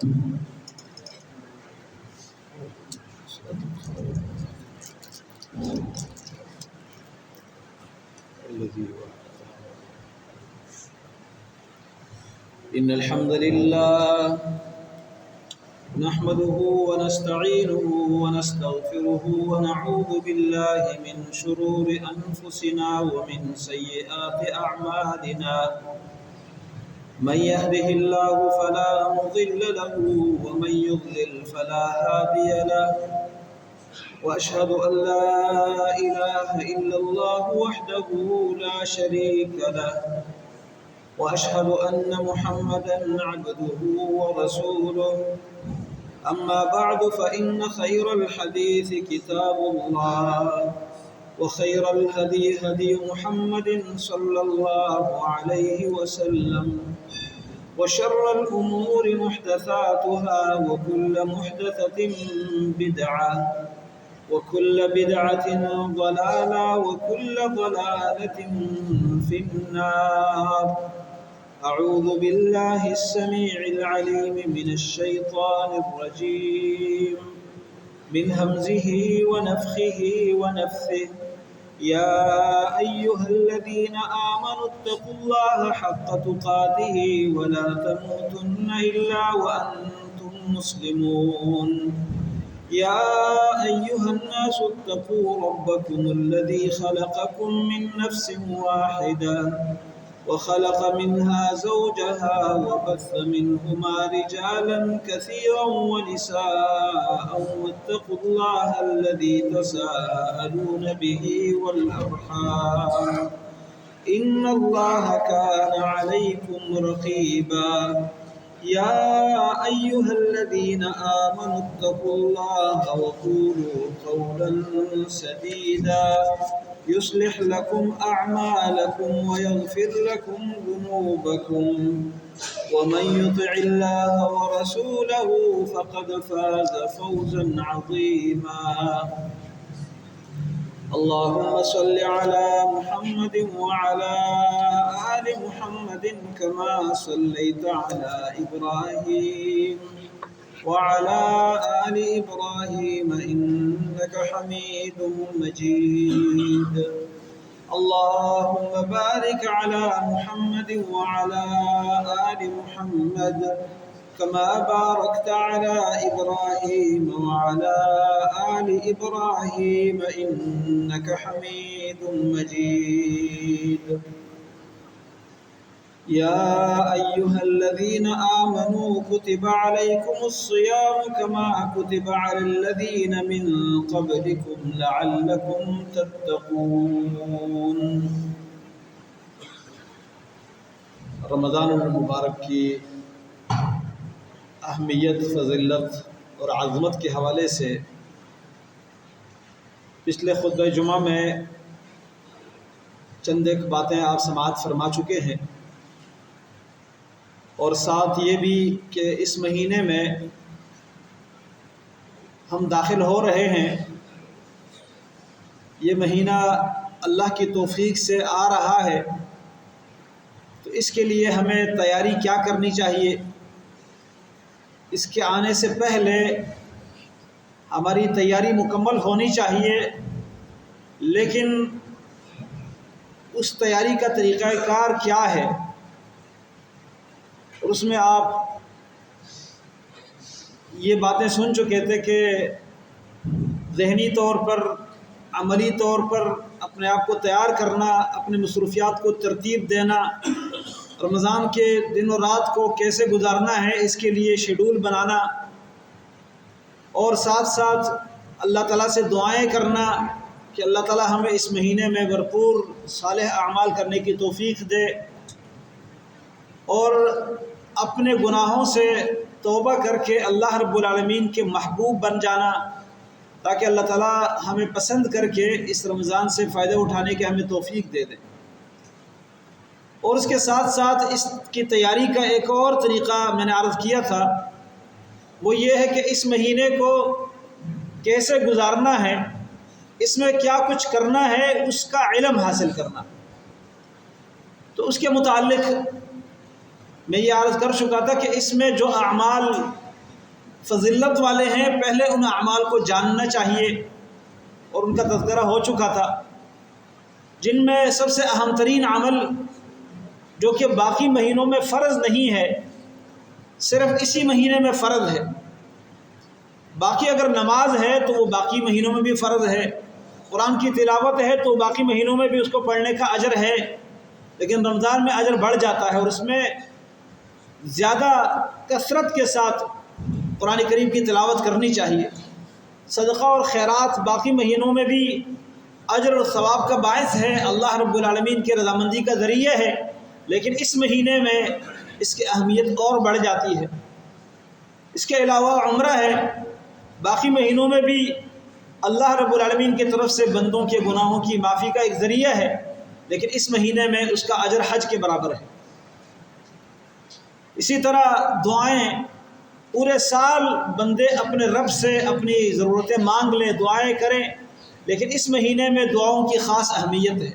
إن الحمد لله نحمده ونستعينه ونستغفره ونعوذ بالله من شرور أنفسنا ومن سيئات أعمالنا من يهده الله فلا مضل له ومن يضلل فلا هادي له وأشهد أن لا إله إلا الله وحده لا شريك له وأشهد أن محمدًا عبده ورسوله أما بعد فإن خير الحديث كتاب الله وخير الهدي هدي محمد صلى الله عليه وسلم وشر الأمور محدثاتها وكل محدثة بدعة وكل بدعة ضلالة وكل ضلالة في النار. أعوذ بالله السميع العليم من الشيطان الرجيم من همزه ونفخه ونفثه. يا أيها الذين آمنوا اتقوا الله حق تقاته ولا تموتن إلا وأنتم مسلمون. يا أيها الناس اتقوا ربكم الذي خلقكم من نفس واحدة وخلق منها زوجها وبث منهما رجالا كثيرا ونساء واتقوا الله الذي تساءلون به والأرحام إن الله كان عليكم رقيبا. يا أيها الذين آمنوا اتقوا الله وقولوا قولا سديدا يصلح لكم أعمالكم ويغفر لكم ذنوبكم ومن يطع الله ورسوله فقد فاز فوزا عظيما. اللهم صل على محمد وعلى آل محمد كما صليت على إبراهيم وعلى آل إبراهيم إنك حميد مجيد. اللهم بارك على محمد وعلى آل محمد كما باركت على إبراهيم وعلى آل إبراهيم إنك حميد مجيد. يا أيها الذين آمنوا كتب عليكم الصيام كما كتب على الذين من قبلكم لعلكم تتقون. رمضان المبارک کی اہمیت، فضیلت اور عظمت کے حوالے سے پچھلے خطبہ جمعہ میں چند ایک باتیں آپ سماعت فرما چکے ہیں، اور ساتھ یہ بھی کہ اس مہینے میں ہم داخل ہو رہے ہیں، یہ مہینہ اللہ کی توفیق سے آ رہا ہے، تو اس کے لیے ہمیں تیاری کیا کرنی چاہیے؟ اس کے آنے سے پہلے ہماری تیاری مکمل ہونی چاہیے، لیکن اس تیاری کا طریقہ کار کیا ہے؟ اور اس میں آپ یہ باتیں سن چکے تھے کہ ذہنی طور پر، عملی طور پر اپنے آپ کو تیار کرنا، اپنے مصروفیات کو ترتیب دینا، رمضان کے دن و رات کو کیسے گزارنا ہے اس کے لیے شیڈول بنانا، اور ساتھ ساتھ اللہ تعالیٰ سے دعائیں کرنا کہ اللہ تعالیٰ ہمیں اس مہینے میں بھرپور صالح اعمال کرنے کی توفیق دے، اور اپنے گناہوں سے توبہ کر کے اللہ رب العالمین کے محبوب بن جانا، تاکہ اللہ تعالیٰ ہمیں پسند کر کے اس رمضان سے فائدہ اٹھانے کے ہمیں توفیق دے دیں۔ اور اس کے ساتھ ساتھ اس کی تیاری کا ایک اور طریقہ میں نے عرض کیا تھا، وہ یہ ہے کہ اس مہینے کو کیسے گزارنا ہے، اس میں کیا کچھ کرنا ہے، اس کا علم حاصل کرنا۔ تو اس کے متعلق میں یہ عرض کر چکا تھا کہ اس میں جو اعمال فضیلت والے ہیں پہلے ان اعمال کو جاننا چاہیے، اور ان کا تذکرہ ہو چکا تھا، جن میں سب سے اہم ترین عمل جو کہ باقی مہینوں میں فرض نہیں ہے، صرف اسی مہینے میں فرض ہے۔ باقی اگر نماز ہے تو وہ باقی مہینوں میں بھی فرض ہے، قرآن کی تلاوت ہے تو باقی مہینوں میں بھی اس کو پڑھنے کا اجر ہے، لیکن رمضان میں اجر بڑھ جاتا ہے اور اس میں زیادہ کثرت کے ساتھ قرآن کریم کی تلاوت کرنی چاہیے۔ صدقہ اور خیرات باقی مہینوں میں بھی اجر اور ثواب کا باعث ہے، اللہ رب العالمین کی رضامندی کا ذریعہ ہے، لیکن اس مہینے میں اس کی اہمیت اور بڑھ جاتی ہے۔ اس کے علاوہ عمرہ ہے، باقی مہینوں میں بھی اللہ رب العالمین کی طرف سے بندوں کے گناہوں کی معافی کا ایک ذریعہ ہے، لیکن اس مہینے میں اس کا اجر حج کے برابر ہے۔ اسی طرح دعائیں، پورے سال بندے اپنے رب سے اپنی ضرورتیں مانگ لیں، دعائیں کریں، لیکن اس مہینے میں دعاؤں کی خاص اہمیت ہے۔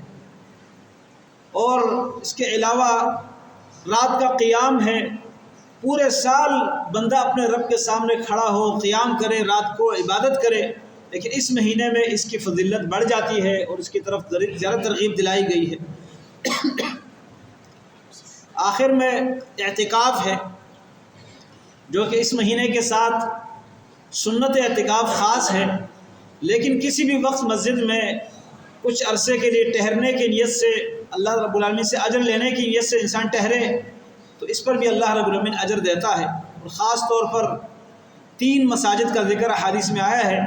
اور اس کے علاوہ رات کا قیام ہے، پورے سال بندہ اپنے رب کے سامنے کھڑا ہو، قیام کرے، رات کو عبادت کرے، لیکن اس مہینے میں اس کی فضیلت بڑھ جاتی ہے اور اس کی طرف زیادہ ترغیب دلائی گئی ہے۔ آخر میں اعتکاف ہے، جو کہ اس مہینے کے ساتھ سنت اعتکاف خاص ہے، لیکن کسی بھی وقت مسجد میں کچھ عرصے کے لیے ٹھہرنے کی نیت سے، اللہ رب العالمین سے اجر لینے کی نیت سے انسان ٹھہرے تو اس پر بھی اللہ رب العالمین اجر دیتا ہے۔ اور خاص طور پر 3 مساجد کا ذکر حدیث میں آیا ہے،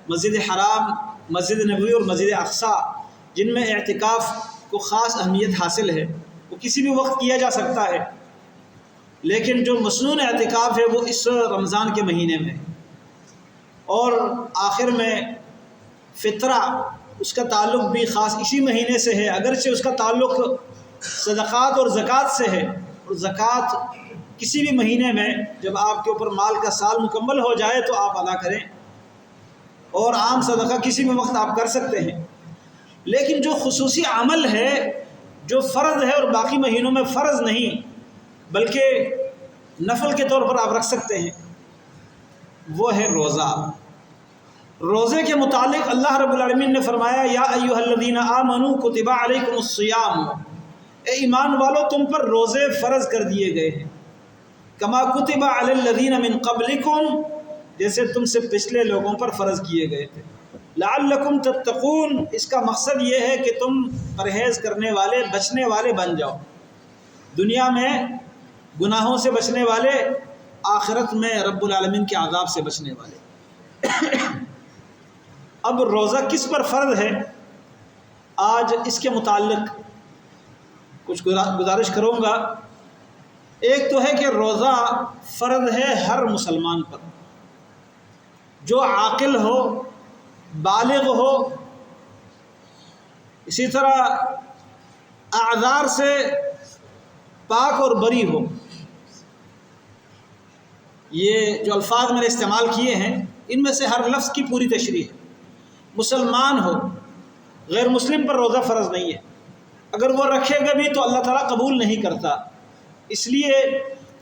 مسجد حرام، مسجد نبوی اور مسجد اقصیٰ، جن میں اعتکاف کو خاص اہمیت حاصل ہے۔ وہ کسی بھی وقت کیا جا سکتا ہے، لیکن جو مسنون اعتکاف ہے وہ اس رمضان کے مہینے میں۔ اور آخر میں فطرہ، اس کا تعلق بھی خاص اسی مہینے سے ہے، اگرچہ اس کا تعلق صدقات اور زکوٰۃ سے ہے، اور زکوٰۃ کسی بھی مہینے میں جب آپ کے اوپر مال کا سال مکمل ہو جائے تو آپ ادا کریں، اور عام صدقہ کسی بھی وقت آپ کر سکتے ہیں۔ لیکن جو خصوصی عمل ہے جو فرض ہے اور باقی مہینوں میں فرض نہیں بلکہ نفل کے طور پر آپ رکھ سکتے ہیں، وہ ہے روزہ۔ روزے کے متعلق اللہ رب العالمین نے فرمایا، یا ایھا الذین آمنوا کتب علیکم الصیام، اے ایمان والو تم پر روزے فرض کر دیے گئے ہیں، کما کتب علی الذین من قبلکم، جیسے تم سے پچھلے لوگوں پر فرض کیے گئے تھے، لعلکم تتقون، اس کا مقصد یہ ہے کہ تم پرہیز کرنے والے، بچنے والے بن جاؤ، دنیا میں گناہوں سے بچنے والے، آخرت میں رب العالمین کے عذاب سے بچنے والے۔ اب روزہ کس پر فرض ہے، آج اس کے متعلق کچھ گزارش کروں گا۔ ایک تو ہے کہ روزہ فرض ہے ہر مسلمان پر، جو عاقل ہو، بالغ ہو، اسی طرح اعذار سے پاک اور بری ہو۔ یہ جو الفاظ میں نے استعمال کیے ہیں ان میں سے ہر لفظ کی پوری تشریح ہے۔ مسلمان ہو، غیر مسلم پر روزہ فرض نہیں ہے، اگر وہ رکھے گا بھی تو اللہ تعالیٰ قبول نہیں کرتا، اس لیے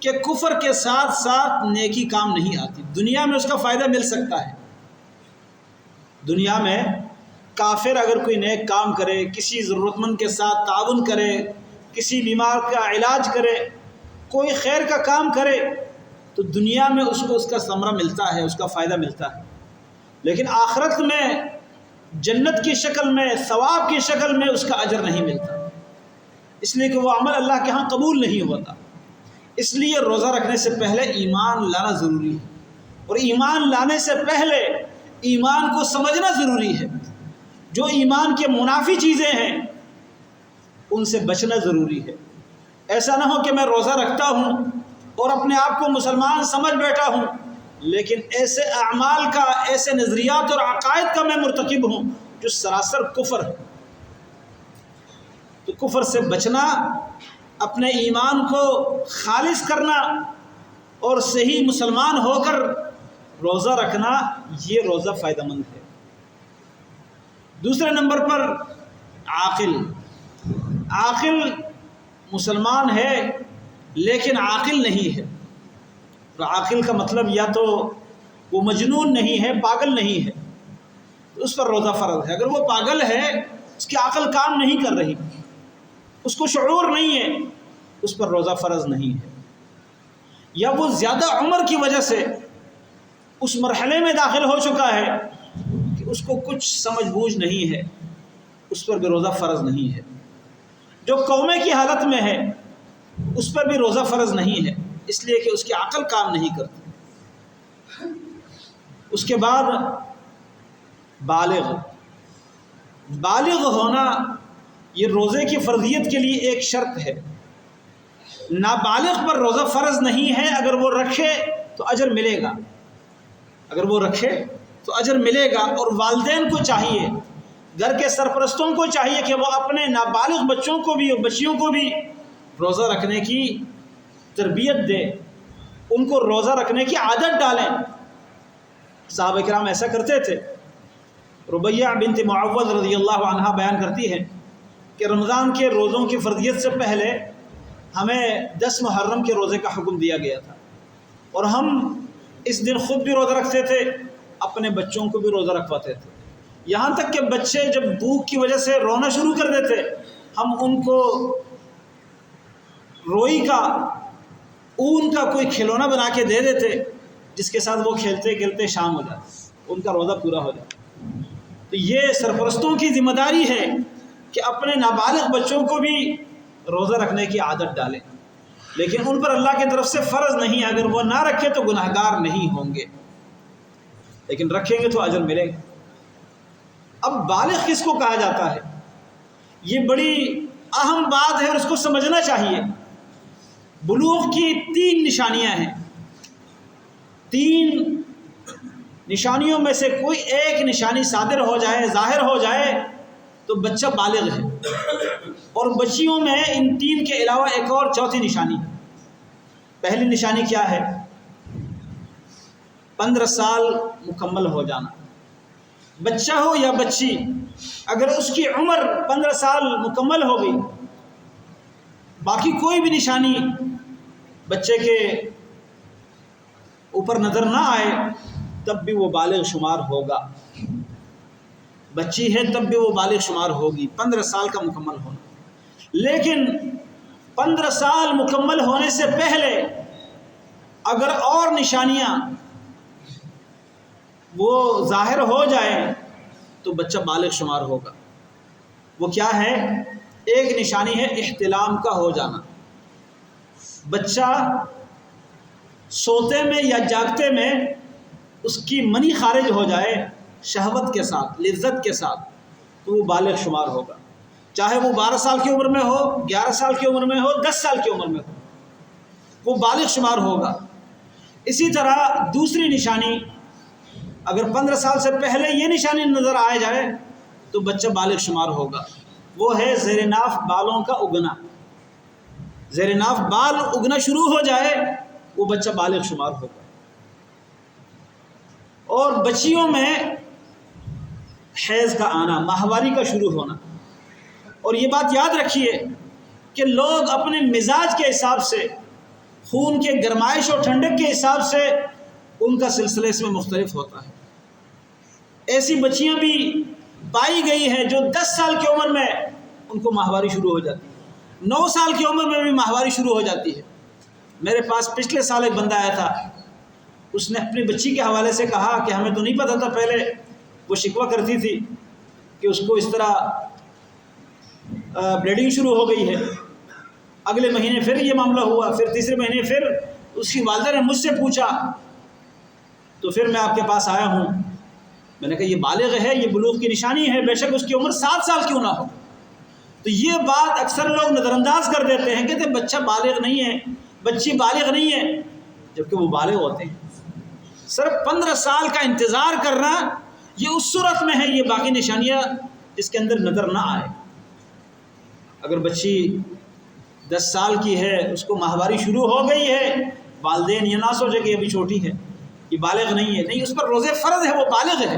کہ کفر کے ساتھ ساتھ نیکی کام نہیں آتی۔ دنیا میں اس کا فائدہ مل سکتا ہے، دنیا میں کافر اگر کوئی نیک کام کرے، کسی ضرورت مند کے ساتھ تعاون کرے، کسی بیمار کا علاج کرے، کوئی خیر کا کام کرے تو دنیا میں اس کو اس کا ثمرہ ملتا ہے، اس کا فائدہ ملتا ہے، لیکن آخرت میں جنت کی شکل میں، ثواب کی شکل میں اس کا اجر نہیں ملتا، اس لیے کہ وہ عمل اللہ کے ہاں قبول نہیں ہوتا۔ اس لیے روزہ رکھنے سے پہلے ایمان لانا ضروری ہے، اور ایمان لانے سے پہلے ایمان کو سمجھنا ضروری ہے۔ جو ایمان کے منافی چیزیں ہیں ان سے بچنا ضروری ہے۔ ایسا نہ ہو کہ میں روزہ رکھتا ہوں اور اپنے آپ کو مسلمان سمجھ بیٹھا ہوں، لیکن ایسے اعمال کا، ایسے نظریات اور عقائد کا میں مرتکب ہوں جو سراسر کفر ہے۔ تو کفر سے بچنا، اپنے ایمان کو خالص کرنا اور صحیح مسلمان ہو کر روزہ رکھنا، یہ روزہ فائدہ مند ہے۔ دوسرے نمبر پر عاقل۔ عاقل مسلمان ہے لیکن عاقل نہیں ہے۔ اور عاقل کا مطلب یا تو وہ مجنون نہیں ہے، پاگل نہیں ہے، تو اس پر روزہ فرض ہے۔ اگر وہ پاگل ہے، اس کی عقل کام نہیں کر رہی، اس کو شعور نہیں ہے، اس پر روزہ فرض نہیں ہے۔ یا وہ زیادہ عمر کی وجہ سے اس مرحلے میں داخل ہو چکا ہے کہ اس کو کچھ سمجھ بوجھ نہیں ہے، اس پر بھی روزہ فرض نہیں ہے۔ جو قومے کی حالت میں ہے اس پر بھی روزہ فرض نہیں ہے، اس لیے کہ اس کی عقل کام نہیں کرتی۔ اس کے بعد بالغ ہونا یہ روزے کی فرضیت کے لیے ایک شرط ہے۔ نابالغ پر روزہ فرض نہیں ہے، اگر وہ رکھے تو اجر ملے گا، اگر وہ رکھے تو اجر ملے گا۔ اور والدین کو چاہیے، گھر کے سرپرستوں کو چاہیے کہ وہ اپنے نابالغ بچوں کو بھی اور بچیوں کو بھی روزہ رکھنے کی تربیت دے، ان کو روزہ رکھنے کی عادت ڈالیں۔ صحابہ کرام ایسا کرتے تھے۔ ربیہ بنت معوذ رضی اللہ عنہا بیان کرتی ہے کہ رمضان کے روزوں کی فرضیت سے پہلے ہمیں 10 محرم کے روزے کا حکم دیا گیا تھا، اور ہم اس دن خود بھی روزہ رکھتے تھے، اپنے بچوں کو بھی روزہ رکھواتے تھے، یہاں تک کہ بچے جب بھوک کی وجہ سے رونا شروع کر دیتے، ہم ان کو روئی کا، اون کا کوئی کھلونا بنا کے دے دیتے، جس کے ساتھ وہ کھیلتے کھیلتے شام ہو جاتی، ان کا روزہ پورا ہو جاتا۔ تو یہ سرپرستوں کی ذمہ داری ہے کہ اپنے نابالغ بچوں کو بھی روزہ رکھنے کی عادت ڈالیں، لیکن ان پر اللہ کی طرف سے فرض نہیں ہے۔ اگر وہ نہ رکھے تو گناہ گار نہیں ہوں گے، لیکن رکھیں گے تو اجر ملے گا۔ اب بالغ کس کو کہا جاتا ہے؟ یہ بڑی اہم بات ہے اور اس کو سمجھنا چاہیے۔ بلوغ کی 3 نشانیاں ہیں، 3 نشانیوں میں سے کوئی ایک نشانی صادر ہو جائے، ظاہر ہو جائے تو بچہ بالغ ہے۔ اور بچیوں میں ان 3 کے علاوہ ایک اور چوتھی نشانی ہے۔ پہلی نشانی کیا ہے؟ 15 سال مکمل ہو جانا۔ بچہ ہو یا بچی، اگر اس کی عمر 15 سال مکمل ہو گئی، باقی کوئی بھی نشانی بچے کے اوپر نظر نہ آئے، تب بھی وہ بالغ شمار ہوگا۔ بچی ہے تب بھی وہ بالغ شمار ہوگی، 15 سال کا مکمل ہونا۔ لیکن 15 سال مکمل ہونے سے پہلے اگر اور نشانیاں وہ ظاہر ہو جائیں تو بچہ بالغ شمار ہوگا۔ وہ کیا ہے؟ ایک نشانی ہے احتلام کا ہو جانا۔ بچہ سوتے میں یا جاگتے میں اس کی منی خارج ہو جائے شہوت کے ساتھ، لذت کے ساتھ، تو وہ بالغ شمار ہوگا، چاہے وہ 12 سال کی عمر میں ہو، 11 سال کی عمر میں ہو، 10 سال کی عمر میں ہو، وہ بالغ شمار ہوگا۔ اسی طرح دوسری نشانی، اگر 15 سال سے پہلے یہ نشانی نظر آ جائے تو بچہ بالغ شمار ہوگا۔ وہ ہے زیر ناف بالوں کا اگنا۔ زیر ناف بال اگنا شروع ہو جائے وہ بچہ بالغ شمار ہوگا۔ اور بچیوں میں حیض کا آنا، ماہواری کا شروع ہونا۔ اور یہ بات یاد رکھیے کہ لوگ اپنے مزاج کے حساب سے، خون کے گرمائش اور ٹھنڈک کے حساب سے ان کا سلسلہ اس میں مختلف ہوتا ہے۔ ایسی بچیاں بھی پائی گئی ہیں جو 10 سال کی عمر میں ان کو ماہواری شروع ہو جاتی ہے، 9 سال کی عمر میں بھی ماہواری شروع ہو جاتی ہے۔ میرے پاس پچھلے سال ایک بندہ آیا تھا، اس نے اپنی بچی کے حوالے سے کہا کہ ہمیں تو نہیں پتہ تھا، پہلے وہ شکوہ کرتی تھی کہ اس کو اس طرح بلیڈنگ شروع ہو گئی ہے، اگلے مہینے پھر یہ معاملہ ہوا، پھر تیسرے مہینے پھر اس کی والدہ نے مجھ سے پوچھا، تو پھر میں آپ کے پاس آیا ہوں۔ میں نے کہا یہ بالغ ہے، یہ بلوغ کی نشانی ہے، بے شک اس کی عمر 7 سال کیوں نہ ہو۔ تو یہ بات اکثر لوگ نظر انداز کر دیتے ہیں، کہتے ہیں بچہ بالغ نہیں ہے، بچی بالغ نہیں ہے، جبکہ وہ بالغ ہوتے ہیں۔ صرف 15 سال کا انتظار کرنا یہ اس صورت میں ہے، یہ باقی نشانیاں اس کے اندر نظر نہ آئے۔ اگر بچی 10 سال کی ہے، اس کو ماہواری شروع ہو گئی ہے، والدین یہ نہ سوچے کہ یہ ابھی چھوٹی ہے، یہ بالغ نہیں ہے، نہیں، اس پر روزے فرض ہے، وہ بالغ ہے۔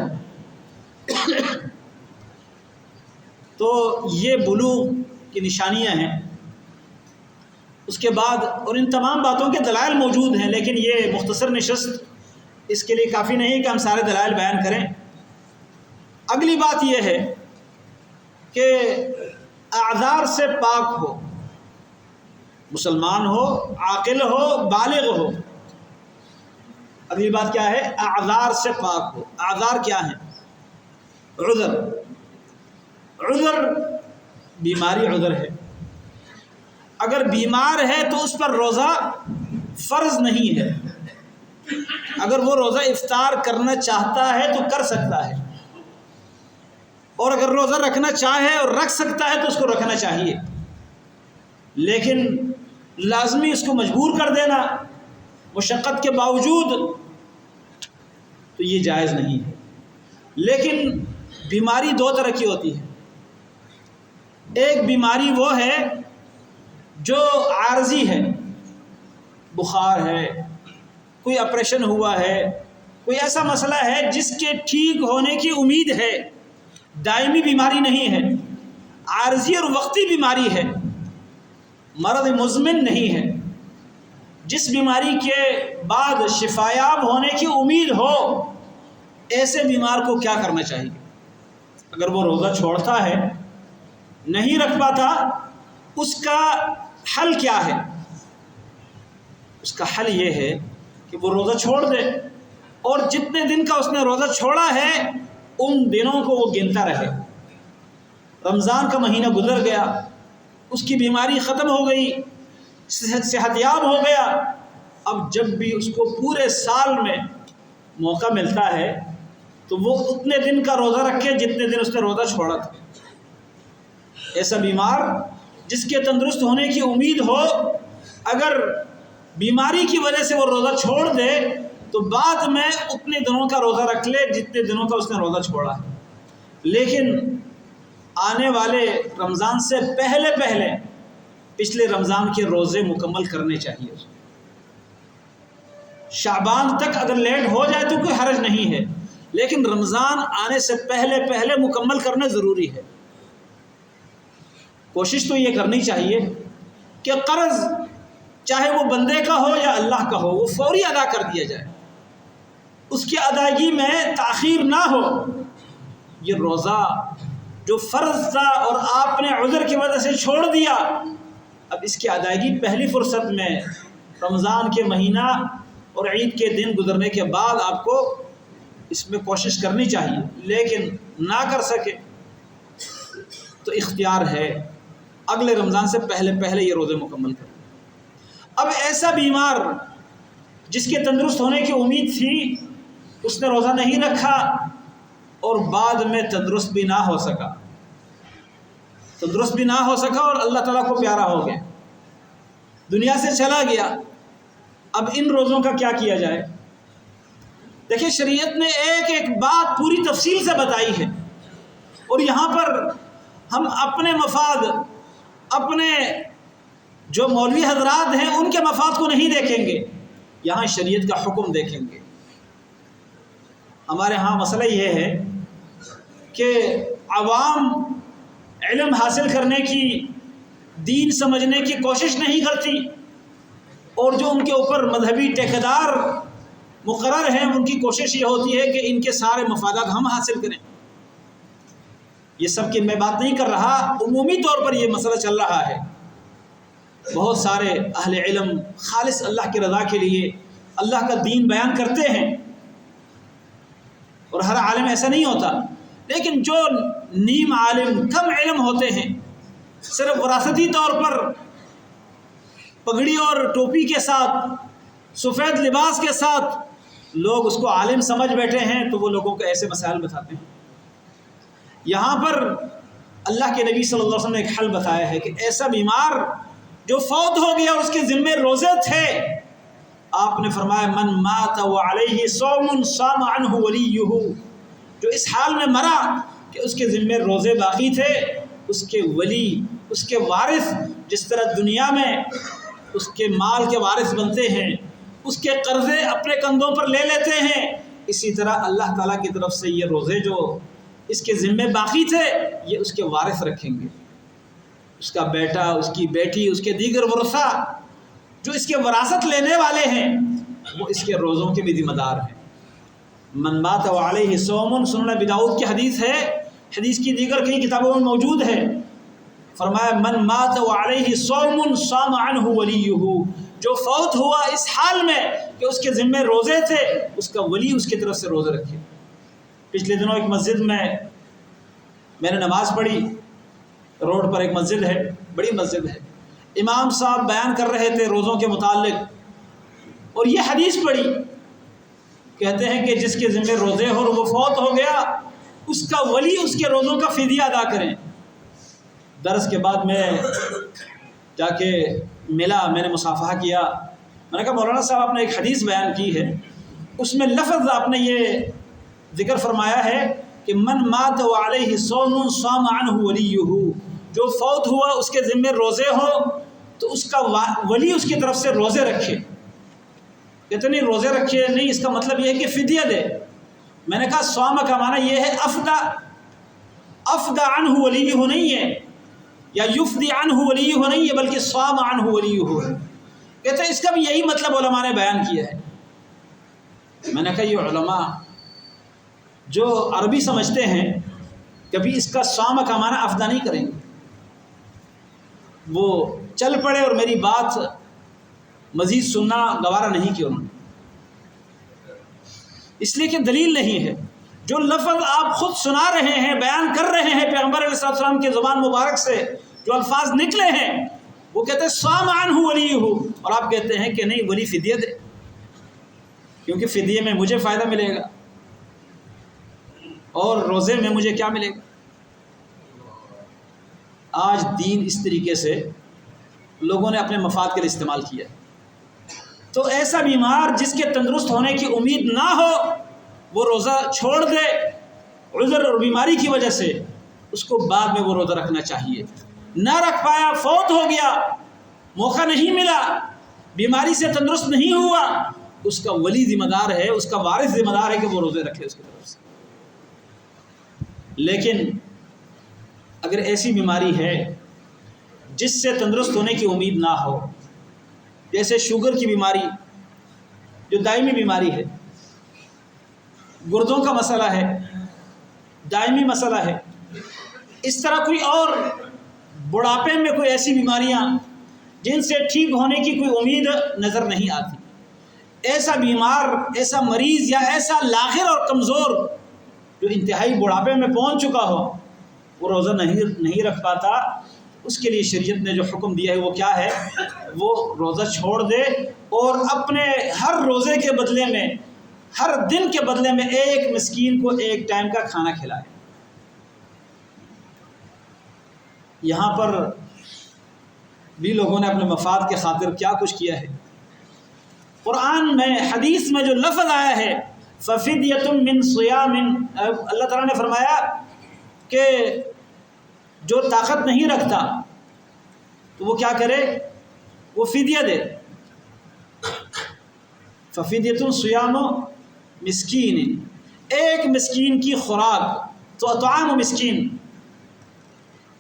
تو یہ بلوغ کی نشانیاں ہیں۔ اس کے بعد، اور ان تمام باتوں کے دلائل موجود ہیں، لیکن یہ مختصر نشست اس کے لیے کافی نہیں کہ ہم سارے دلائل بیان کریں۔ اگلی بات یہ ہے کہ اعذار سے پاک ہو، مسلمان ہو، عاقل ہو، بالغ ہو۔ اگلی بات کیا ہے؟ اعذار سے پاک ہو۔ اعذار کیا ہیں؟ عذر، عذر بیماری عذر ہے۔ اگر بیمار ہے تو اس پر روزہ فرض نہیں ہے، اگر وہ روزہ افطار کرنا چاہتا ہے تو کر سکتا ہے، اور اگر روزہ رکھنا چاہے اور رکھ سکتا ہے تو اس کو رکھنا چاہیے، لیکن لازمی اس کو مجبور کر دینا مشقت کے باوجود تو یہ جائز نہیں ہے۔ لیکن بیماری دو طرح کی ہوتی ہے۔ ایک بیماری وہ ہے جو عارضی ہے، بخار ہے، کوئی آپریشن ہوا ہے، کوئی ایسا مسئلہ ہے جس کے ٹھیک ہونے کی امید ہے، دائمی بیماری نہیں ہے، عارضی اور وقتی بیماری ہے، مرض مزمن نہیں ہے، جس بیماری کے بعد شفایاب ہونے کی امید ہو، ایسے بیمار کو کیا کرنا چاہیے؟ اگر وہ روزہ چھوڑتا ہے، نہیں رکھ پاتا، اس کا حل کیا ہے؟ اس کا حل یہ ہے کہ وہ روزہ چھوڑ دے، اور جتنے دن کا اس نے روزہ چھوڑا ہے ان دنوں کو وہ گنتا رہے۔ رمضان کا مہینہ گزر گیا، اس کی بیماری ختم ہو گئی، صحت یاب ہو گیا، اب جب بھی اس کو پورے سال میں موقع ملتا ہے تو وہ اتنے دن کا روزہ رکھے جتنے دن اس نے روزہ چھوڑا تھا۔ ایسا بیمار جس کے تندرست ہونے کی امید ہو، اگر بیماری کی وجہ سے وہ روزہ چھوڑ دے تو بعد میں اتنے دنوں کا روزہ رکھ لے جتنے دنوں کا اس نے روزہ چھوڑا ہے، لیکن آنے والے رمضان سے پہلے پہلے پچھلے رمضان کے روزے مکمل کرنے چاہیے۔ شعبان تک اگر لیٹ ہو جائے تو کوئی حرج نہیں ہے، لیکن رمضان آنے سے پہلے پہلے مکمل کرنا ضروری ہے۔ کوشش تو یہ کرنی چاہیے کہ قرض چاہے وہ بندے کا ہو یا اللہ کا ہو، وہ فوری ادا کر دیا جائے، اس کی ادائیگی میں تاخیر نہ ہو۔ یہ روزہ جو فرض تھا اور آپ نے عذر کی وجہ سے چھوڑ دیا، اب اس کی ادائیگی پہلی فرصت میں رمضان کے مہینہ اور عید کے دن گزرنے کے بعد آپ کو اس میں کوشش کرنی چاہیے، لیکن نہ کر سکے تو اختیار ہے اگلے رمضان سے پہلے پہلے یہ روزے مکمل کریں۔ اب ایسا بیمار جس کے تندرست ہونے کی امید تھی، اس نے روزہ نہیں رکھا اور بعد میں تندرست بھی نہ ہو سکا، اور اللہ تعالیٰ کو پیارا ہو گیا، دنیا سے چلا گیا۔ اب ان روزوں کا کیا کیا جائے؟ دیکھیں، شریعت نے ایک ایک بات پوری تفصیل سے بتائی ہے، اور یہاں پر ہم اپنے مفاد، اپنے جو مولوی حضرات ہیں ان کے مفاد کو نہیں دیکھیں گے، یہاں شریعت کا حکم دیکھیں گے۔ ہمارے ہاں مسئلہ یہ ہے کہ عوام علم حاصل کرنے کی، دین سمجھنے کی کوشش نہیں کرتی، اور جو ان کے اوپر مذہبی ٹھیکیدار مقرر ہیں ان کی کوشش یہ ہوتی ہے کہ ان کے سارے مفادات ہم حاصل کریں۔ یہ سب کی میں بات نہیں کر رہا، عمومی طور پر یہ مسئلہ چل رہا ہے۔ بہت سارے اہل علم خالص اللہ کی رضا کے لیے اللہ کا دین بیان کرتے ہیں، اور ہر عالم ایسا نہیں ہوتا، لیکن جو نیم عالم، کم علم ہوتے ہیں، صرف وراثتی طور پر پگڑی اور ٹوپی کے ساتھ، سفید لباس کے ساتھ لوگ اس کو عالم سمجھ بیٹھے ہیں، تو وہ لوگوں کو ایسے مسائل بتاتے ہیں۔ یہاں پر اللہ کے نبی صلی اللہ علیہ وسلم نے ایک حل بتایا ہے کہ ایسا بیمار جو فوت ہو گیا اور اس کے ذمے روزے تھے، آپ نے فرمایا من مات وعلیہ صوم صام عنہ ولیہ، جو اس حال میں مرا کہ اس کے ذمے روزے باقی تھے، اس کے ولی، اس کے وارث، جس طرح دنیا میں اس کے مال کے وارث بنتے ہیں، اس کے قرضے اپنے کندھوں پر لے لیتے ہیں، اسی طرح اللہ تعالیٰ کی طرف سے یہ روزے جو اس کے ذمے باقی تھے یہ اس کے وارث رکھیں گے، اس کا بیٹا، اس کی بیٹی، اس کے دیگر ورثہ جو اس کے وراثت لینے والے ہیں وہ اس کے روزوں کے بھی ذمہ دار ہیں۔ من مات وعلیہ صوم، سنن ابی داؤد کی حدیث ہے، حدیث کی دیگر کئی کتابوں میں موجود ہے، فرمایا من مات وعلیہ صوم صام عنہ ولیہ، جو فوت ہوا اس حال میں کہ اس کے ذمے روزے تھے، اس کا ولی اس کی طرف سے روزے رکھے۔ پچھلے دنوں ایک مسجد میں نے نماز پڑھی، روڈ پر ایک مسجد ہے، بڑی مسجد ہے، امام صاحب بیان کر رہے تھے روزوں کے متعلق، اور یہ حدیث پڑھی، کہتے ہیں کہ جس کے ذمہ روزے ہو اور وہ فوت ہو گیا، اس کا ولی اس کے روزوں کا فدیہ ادا کریں۔ درس کے بعد میں جا کے ملا، میں نے مصافحہ کیا، میں نے کہا مولانا صاحب آپ نے ایک حدیث بیان کی ہے، اس میں لفظ آپ نے یہ ذکر فرمایا ہے کہ من مات وعلیہ صوم صام عنہ ولیہ، جو فوت ہوا اس کے ذمہ روزے ہو تو اس کا ولی اس کی طرف سے روزے رکھے۔ کہتے نہیں روزے رکھے نہیں، اس کا مطلب یہ ہے کہ فدیہ دے۔ میں نے کہا صوم کا معنی یہ ہے افدی عنہ ولیہ نہیں ہے، یا یفدی عنہ ولیہ نہیں ہے، بلکہ صام عنہ ولیہ ہے۔ کہتے ہیں اس کا بھی یہی مطلب علماء نے بیان کیا ہے۔ میں نے کہا یہ علماء جو عربی سمجھتے ہیں کبھی اس کا صام کا معنی افدی نہیں کریں گے، وہ چل پڑے اور میری بات مزید سننا گوارا نہیں کیا انہوں نے، اس لیے کہ دلیل نہیں ہے۔ جو لفظ آپ خود سنا رہے ہیں، بیان کر رہے ہیں پیغمبر علیہ السلام کے زبان مبارک سے جو الفاظ نکلے ہیں، وہ کہتے ہیں صام عنہ ولیہ، اور آپ کہتے ہیں کہ نہیں ولی فدیہ دے، کیونکہ فدیہ میں مجھے فائدہ ملے گا اور روزے میں مجھے کیا ملے گا۔ آج دین اس طریقے سے لوگوں نے اپنے مفاد کے لیے استعمال کیا ہے۔ تو ایسا بیمار جس کے تندرست ہونے کی امید نہ ہو وہ روزہ چھوڑ دے عذر اور بیماری کی وجہ سے، اس کو بعد میں وہ روزہ رکھنا چاہیے۔ نہ رکھ پایا، فوت ہو گیا، موقع نہیں ملا، بیماری سے تندرست نہیں ہوا، اس کا ولی ذمہ دار ہے، اس کا وارث ذمہ دار ہے کہ وہ روزے رکھے اس کی طرف سے۔ لیکن اگر ایسی بیماری ہے جس سے تندرست ہونے کی امید نہ ہو، جیسے شوگر کی بیماری جو دائمی بیماری ہے، گردوں کا مسئلہ ہے، دائمی مسئلہ ہے، اس طرح کوئی اور بڑھاپے میں کوئی ایسی بیماریاں جن سے ٹھیک ہونے کی کوئی امید نظر نہیں آتی، ایسا بیمار، ایسا مریض یا ایسا لاغر اور کمزور جو انتہائی بڑھاپے میں پہنچ چکا ہو، وہ روزہ نہیں رکھ پاتا، اس کے لیے شریعت نے جو حکم دیا ہے وہ کیا ہے؟ وہ روزہ چھوڑ دے اور اپنے ہر روزے کے بدلے میں، ہر دن کے بدلے میں ایک مسکین کو ایک ٹائم کا کھانا کھلائے۔ یہاں پر بھی لوگوں نے اپنے مفاد کے خاطر کیا کچھ کیا ہے۔ قرآن میں، حدیث میں جو لفظ آیا ہے فَفِدْيَةٌ مِّن صِيَامٍ، اللہ تعالیٰ نے فرمایا کہ جو طاقت نہیں رکھتا تو وہ کیا کرے؟ وہ فدیہ دے۔ فَفِدْيَةٌ صِيَامُ مِسْكِينٍ، ایک مسکین کی خوراک، تو طعام مسکین،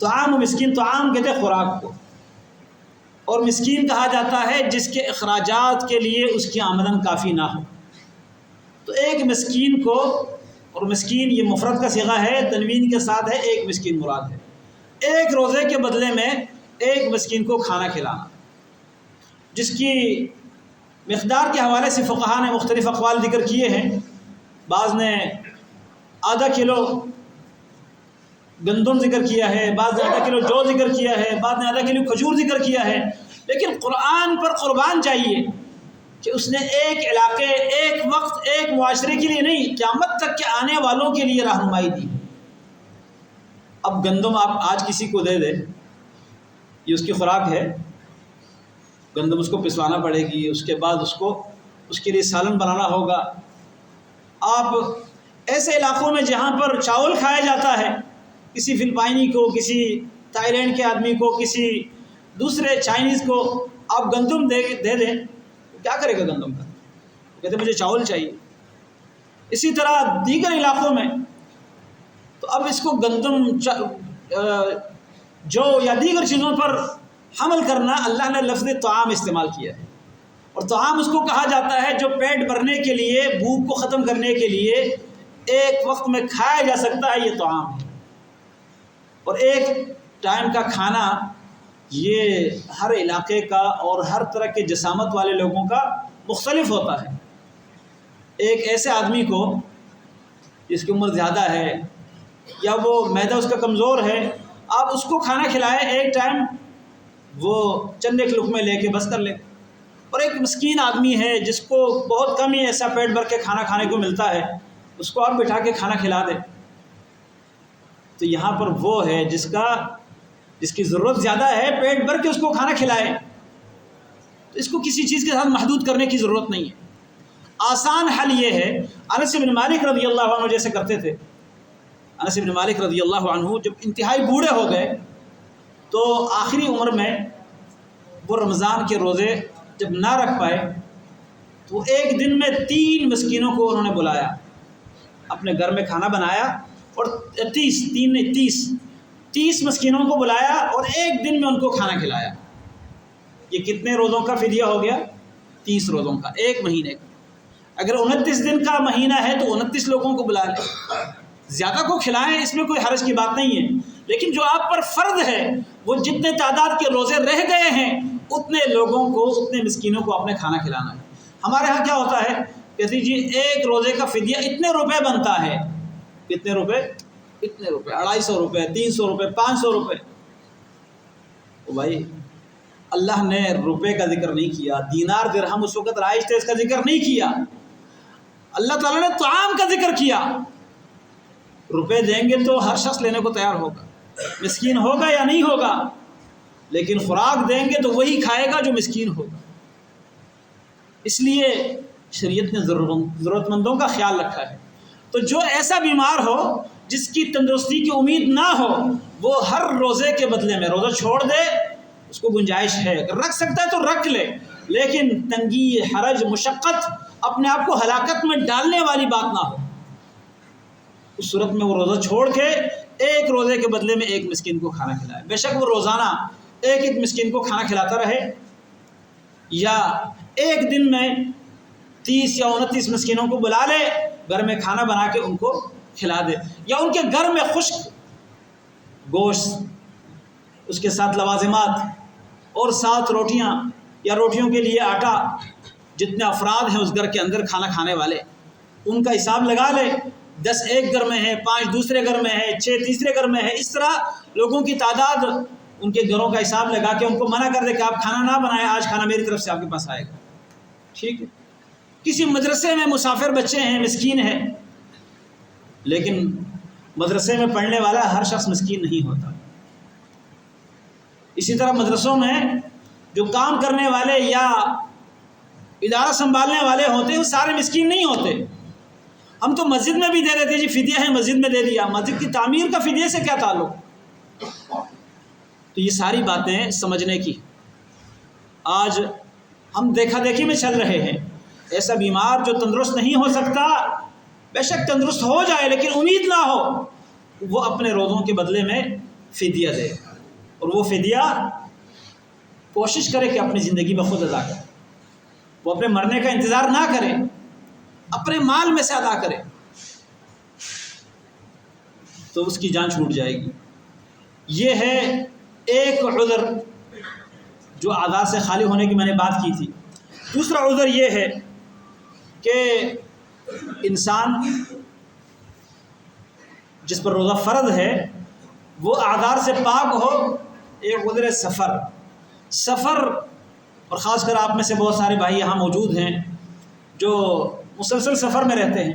طعام مسکین، طعام کہتے ہیں خوراک کو، اور مسکین کہا جاتا ہے جس کے اخراجات کے لیے اس کی آمدن کافی نہ ہو۔ تو ایک مسکین کو، اور مسکین یہ مفرد کا صیغہ ہے، تنوین کے ساتھ ہے، ایک مسکین مراد ہے، ایک روزے کے بدلے میں ایک مسکین کو کھانا کھلانا، جس کی مقدار کے حوالے سے فقہاء نے مختلف اقوال ذکر کیے ہیں۔ بعض نے آدھا کلو گندم ذکر کیا ہے، بعض نے آدھا کلو جو ذکر کیا ہے، بعض نے آدھا کلو کھجور ذکر کیا ہے، لیکن قرآن پر قربان چاہیے کہ اس نے ایک علاقے، ایک وقت، ایک معاشرے کے لیے نہیں، قیامت تک کے آنے والوں کے لیے رہنمائی دی۔ اب گندم آپ آج کسی کو دے دیں، یہ اس کی خوراک ہے، گندم اس کو پسوانا پڑے گی، اس کے بعد اس کے لیے سالن بنانا ہوگا۔ آپ ایسے علاقوں میں جہاں پر چاول کھایا جاتا ہے، کسی فلپائنی کو، کسی تھائی لینڈ کے آدمی کو، کسی دوسرے چائنیز کو آپ گندم دے دیں، کیا کرے گا گندم کا؟ کہتے مجھے چاول چاہیے۔ اسی طرح دیگر علاقوں میں، تو اب اس کو گندم، جو یا دیگر چیزوں پر حمل کرنا، اللہ نے لفظ طعام استعمال کیا ہے، اور طعام اس کو کہا جاتا ہے جو پیٹ بھرنے کے لیے، بھوک کو ختم کرنے کے لیے ایک وقت میں کھایا جا سکتا ہے، یہ طعام ہے۔ اور ایک ٹائم کا کھانا یہ ہر علاقے کا اور ہر طرح کے جسامت والے لوگوں کا مختلف ہوتا ہے۔ ایک ایسے آدمی کو جس کی عمر زیادہ ہے یا وہ معدہ اس کا کمزور ہے، آپ اس کو کھانا کھلائیں ایک ٹائم وہ چند ایک لقمے لے کے بس کر لے۔ اور ایک مسکین آدمی ہے جس کو بہت کم ہی ایسا پیٹ بھر کے کھانا کھانے کو ملتا ہے، اس کو آپ بٹھا کے کھانا کھلا دیں۔ تو یہاں پر وہ ہے جس کی ضرورت زیادہ ہے، پیٹ بھر کے اس کو کھانا کھلائے، تو اس کو کسی چیز کے ساتھ محدود کرنے کی ضرورت نہیں ہے۔ آسان حل یہ ہے، انس بن مالک رضی اللہ عنہ جیسے کرتے تھے۔ انس بن مالک رضی اللہ عنہ جب انتہائی بوڑھے ہو گئے تو آخری عمر میں وہ رمضان کے روزے جب نہ رکھ پائے تو ایک دن میں 3 مسکینوں کو انہوں نے بلایا، اپنے گھر میں کھانا بنایا اور 30 مسکینوں کو بلایا اور ایک دن میں ان کو کھانا کھلایا۔ یہ کتنے روزوں کا فدیہ ہو گیا؟ 30 روزوں کا، ایک مہینے کا۔ اگر 29 دن کا مہینہ ہے تو 29 لوگوں کو بلا لیں، زیادہ کو کھلائیں، اس میں کوئی حرج کی بات نہیں ہے۔ لیکن جو آپ پر فرض ہے وہ جتنے تعداد کے روزے رہ گئے ہیں اتنے لوگوں کو، اتنے مسکینوں کو اپنے کھانا کھلانا ہے۔ ہمارے ہاں کیا ہوتا ہے، کہتے جی ایک روزے کا فدیہ اتنے روپے بنتا ہے۔ کتنے روپے؟ اتنے روپے، 250 روپے، 300 روپے، 500 روپے۔ تو بھائی اللہ نے روپے کا ذکر نہیں کیا، دینار درہم اس وقت رائج تھے، اس کا ذکر نہیں کیا۔ اللہ تعالیٰ نے طعام کا ذکر کیا۔ روپے دیں گے تو ہر شخص لینے کو تیار ہوگا، مسکین ہوگا یا نہیں ہوگا، لیکن خوراک دیں گے تو وہی کھائے گا جو مسکین ہوگا۔ اس لیے شریعت نے ضرورت مندوں کا خیال رکھا ہے۔ تو جو ایسا بیمار ہو جس کی تندرستی کی امید نہ ہو، وہ ہر روزے کے بدلے میں روزہ چھوڑ دے، اس کو گنجائش ہے، اگر رکھ سکتا ہے تو رکھ لے، لیکن تنگی، حرج، مشقت، اپنے آپ کو ہلاکت میں ڈالنے والی بات نہ ہو۔ اس صورت میں وہ روزہ چھوڑ کے ایک روزے کے بدلے میں ایک مسکین کو کھانا کھلائے۔ بے شک وہ روزانہ ایک مسکین کو کھانا کھلاتا رہے، یا ایک دن میں 30 یا 29 مسکینوں کو بلا لے، گھر میں کھانا بنا کے ان کو کھلا دے، یا ان کے گھر میں خشک گوشت، اس کے ساتھ لوازمات اور 7 روٹیاں یا روٹیوں کے لیے آٹا، جتنے افراد ہیں اس گھر کے اندر کھانا کھانے والے، ان کا حساب لگا لے۔ 10 ایک گھر میں ہے، 5 دوسرے گھر میں ہے، 6 تیسرے گھر میں ہے، اس طرح لوگوں کی تعداد، ان کے گھروں کا حساب لگا کے ان کو منع کر دے کہ آپ کھانا نہ بنائیں، آج کھانا میری طرف سے آپ کے پاس آئے گا، ٹھیک ہے۔ کسی مدرسے میں مسافر بچے ہیں، مسکین ہیں، لیکن مدرسے میں پڑھنے والا ہر شخص مسکین نہیں ہوتا۔ اسی طرح مدرسوں میں جو کام کرنے والے یا ادارہ سنبھالنے والے ہوتے ہیں وہ سارے مسکین نہیں ہوتے۔ ہم تو مسجد میں بھی دے دیتے، جی فدیہ ہے مسجد میں دے دیا، مسجد کی تعمیر کا فدیہ سے کیا تعلق؟ تو یہ ساری باتیں سمجھنے کی۔ آج ہم دیکھا دیکھی میں چل رہے ہیں، ایسا بیمار جو تندرست نہیں ہو سکتا، بے شک تندرست ہو جائے لیکن امید نہ ہو، وہ اپنے روزوں کے بدلے میں فدیہ دے، اور وہ فدیہ کوشش کرے کہ اپنی زندگی میں خود ادا کرے، وہ اپنے مرنے کا انتظار نہ کرے، اپنے مال میں سے ادا کرے، تو اس کی جان چھوٹ جائے گی۔ یہ ہے ایک عذر جو اعذار سے خالی ہونے کی میں نے بات کی تھی۔ دوسرا عذر یہ ہے کہ انسان جس پر روزہ فرض ہے وہ اعذار سے پاک ہو۔ ایک عذر سفر، اور خاص کر آپ میں سے بہت سارے بھائی یہاں موجود ہیں جو مسلسل سفر میں رہتے ہیں،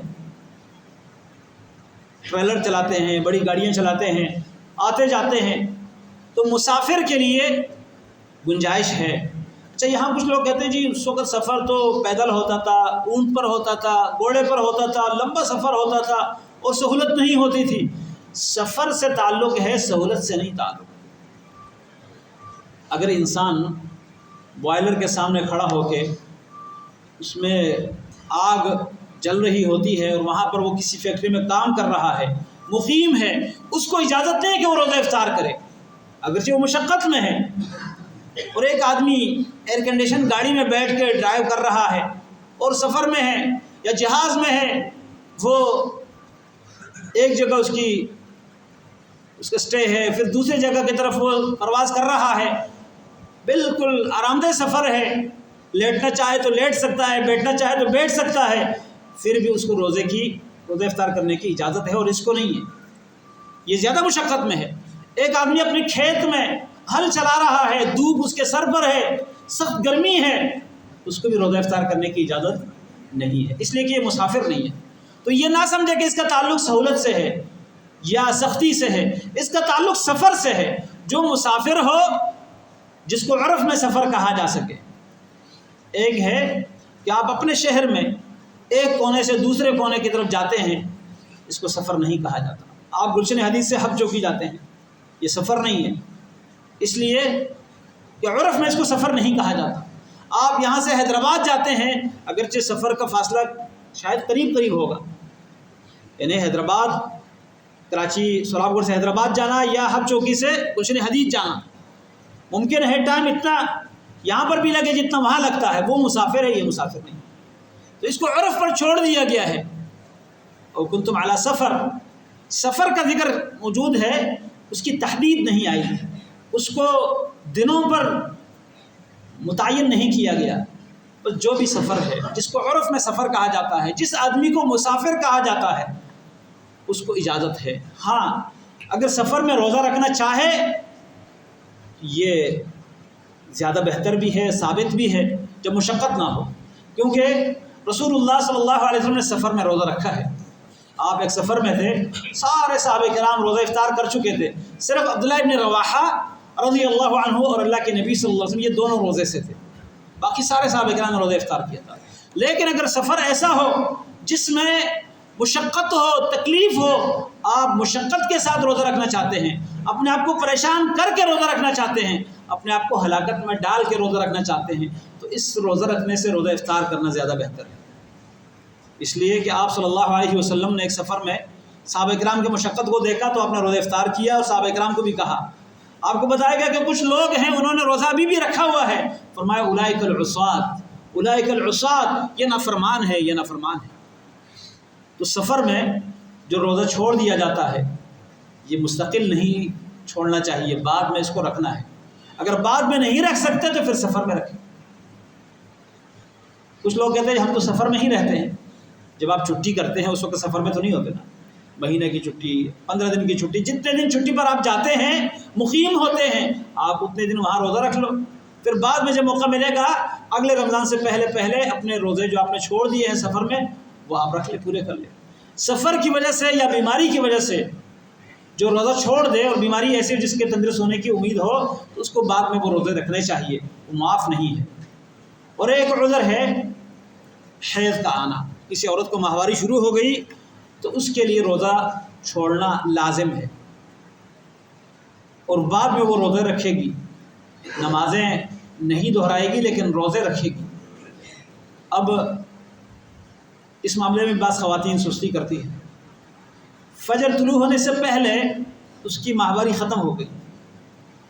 ٹریلر چلاتے ہیں، بڑی گاڑیاں چلاتے ہیں، آتے جاتے ہیں، تو مسافر کے لیے گنجائش ہے۔ اچھا، یہاں کچھ لوگ کہتے ہیں جی اس وقت سفر تو پیدل ہوتا تھا، اونٹ پر ہوتا تھا، گھوڑے پر ہوتا تھا، لمبا سفر ہوتا تھا اور سہولت نہیں ہوتی تھی۔ سفر سے تعلق ہے، سہولت سے نہیں تعلق۔ اگر انسان بوائلر کے سامنے کھڑا ہو کے اس میں آگ جل رہی ہوتی ہے اور وہاں پر وہ کسی فیکٹری میں کام کر رہا ہے، مقیم ہے، اس کو اجازت نہیں کہ وہ روزہ افطار کرے، اگرچہ وہ مشقت میں ہے، اور ایک آدمی ایئر کنڈیشن گاڑی میں بیٹھ کے ڈرائیو کر رہا ہے اور سفر میں ہے یا جہاز میں ہے، وہ ایک جگہ اس کا سٹے ہے، پھر دوسری جگہ کی طرف وہ پرواز کر رہا ہے، بالکل آرام دہ سفر ہے، لیٹنا چاہے تو لیٹ سکتا ہے، بیٹھنا چاہے تو بیٹھ سکتا ہے، پھر بھی اس کو روزے افطار کرنے کی اجازت ہے اور اس کو نہیں ہے۔ یہ زیادہ مشقت میں ہے۔ ایک آدمی اپنے کھیت میں ہل چلا رہا ہے، دھوپ اس کے سر پر ہے، سخت گرمی ہے، اس کو بھی روزہ افطار کرنے کی اجازت نہیں ہے، اس لیے کہ یہ مسافر نہیں ہے۔ تو یہ نہ سمجھے کہ اس کا تعلق سہولت سے ہے یا سختی سے ہے، اس کا تعلق سفر سے ہے۔ جو مسافر ہو، جس کو عرف میں سفر کہا جا سکے، ایک ہے کہ آپ اپنے شہر میں ایک کونے سے دوسرے کونے کی طرف جاتے ہیں، اس کو سفر نہیں کہا جاتا۔ آپ گلشن حدیث سے حج چوکی جاتے ہیں، یہ سفر نہیں ہے، اس لیے کہ عرف میں اس کو سفر نہیں کہا جاتا۔ آپ یہاں سے حیدرآباد جاتے ہیں، اگرچہ سفر کا فاصلہ شاید قریب ہوگا، یعنی حیدرآباد کراچی سوراب گڑھ سے حیدرآباد جانا یا حج چوکی سے گلشن حدیث جانا، ممکن ہے ٹائم اتنا یہاں پر بھی لگے جتنا وہاں لگتا ہے، وہ مسافر ہے، یہ مسافر نہیں۔ تو اس کو عرف پر چھوڑ دیا گیا ہے۔ اور کنتم علی سفر کا ذکر موجود ہے، اس کی تحدید نہیں آئی ہے، اس کو دنوں پر متعین نہیں کیا گیا۔ تو جو بھی سفر ہے، جس کو عرف میں سفر کہا جاتا ہے، جس آدمی کو مسافر کہا جاتا ہے، اس کو اجازت ہے۔ ہاں، اگر سفر میں روزہ رکھنا چاہے، یہ زیادہ بہتر بھی ہے، ثابت بھی ہے جب مشقت نہ ہو، کیونکہ رسول اللہ صلی اللہ علیہ وسلم نے سفر میں روزہ رکھا ہے۔ آپ ایک سفر میں تھے، سارے صحابہ کرام روزہ افطار کر چکے تھے، صرف عبداللہ ابن رواحہ رضی اللہ عنہ اور اللہ کے نبی صلی اللہ علیہ وسلم یہ دونوں روزے سے تھے، باقی سارے صحابہ کرام نے روزہ افطار کیا تھا۔ لیکن اگر سفر ایسا ہو جس میں مشقت ہو، تکلیف ہو، آپ مشقت کے ساتھ روزہ رکھنا چاہتے ہیں، اپنے آپ کو پریشان کر کے روزہ رکھنا چاہتے ہیں، اپنے آپ کو ہلاکت میں ڈال کے روزہ رکھنا چاہتے ہیں، تو اس روزہ رکھنے سے روزہ افطار کرنا زیادہ بہتر ہے۔ اس لیے کہ آپ صلی اللہ علیہ وسلم نے ایک سفر میں صحابہ کرام کی مشقت کو دیکھا تو آپ نے روزہ افطار کیا، اور صحابہ کرام کو بھی کہا۔ آپ کو بتایا گیا کہ کچھ لوگ ہیں انہوں نے روزہ ابھی بھی رکھا ہوا ہے، فرمایا اولئک العصاۃ، یہ نافرمان ہے، یہ نافرمان ہے۔ تو سفر میں جو روزہ چھوڑ دیا جاتا ہے، یہ مستقل نہیں چھوڑنا چاہیے، بعد میں اس کو رکھنا ہے۔ اگر بعد میں نہیں رکھ سکتے تو پھر سفر میں رکھیں۔ کچھ لوگ کہتے ہیں ہم تو سفر میں ہی رہتے ہیں، جب آپ چھٹی کرتے ہیں اس وقت سفر میں تو نہیں ہوتے نا، مہینے کی چھٹی، 15 دن کی چھٹی، جتنے دن چھٹی پر آپ جاتے ہیں، مقیم ہوتے ہیں، آپ اتنے دن وہاں روزہ رکھ لو، پھر بعد میں جب موقع ملے گا اگلے رمضان سے پہلے اپنے روزے جو آپ نے چھوڑ دیے ہیں سفر میں، وہ آپ رکھ لیں، پورے کر لیں۔ سفر کی وجہ سے یا بیماری کی وجہ سے جو روزہ چھوڑ دے، اور بیماری ایسی جس کے تندرست ہونے کی امید ہو، تو اس کو بعد میں وہ روزے رکھنے چاہیے، وہ معاف نہیں ہے۔ اور ایک عذر ہے حیض کا آنا، کسی عورت کو ماہواری شروع ہو گئی تو اس کے لیے روزہ چھوڑنا لازم ہے، اور بعد میں وہ روزے رکھے گی، نمازیں نہیں دہرائے گی لیکن روزے رکھے گی۔ اب اس معاملے میں بعض خواتین سستی کرتی ہیں، فجر طلوع ہونے سے پہلے اس کی ماہواری ختم ہو گئی،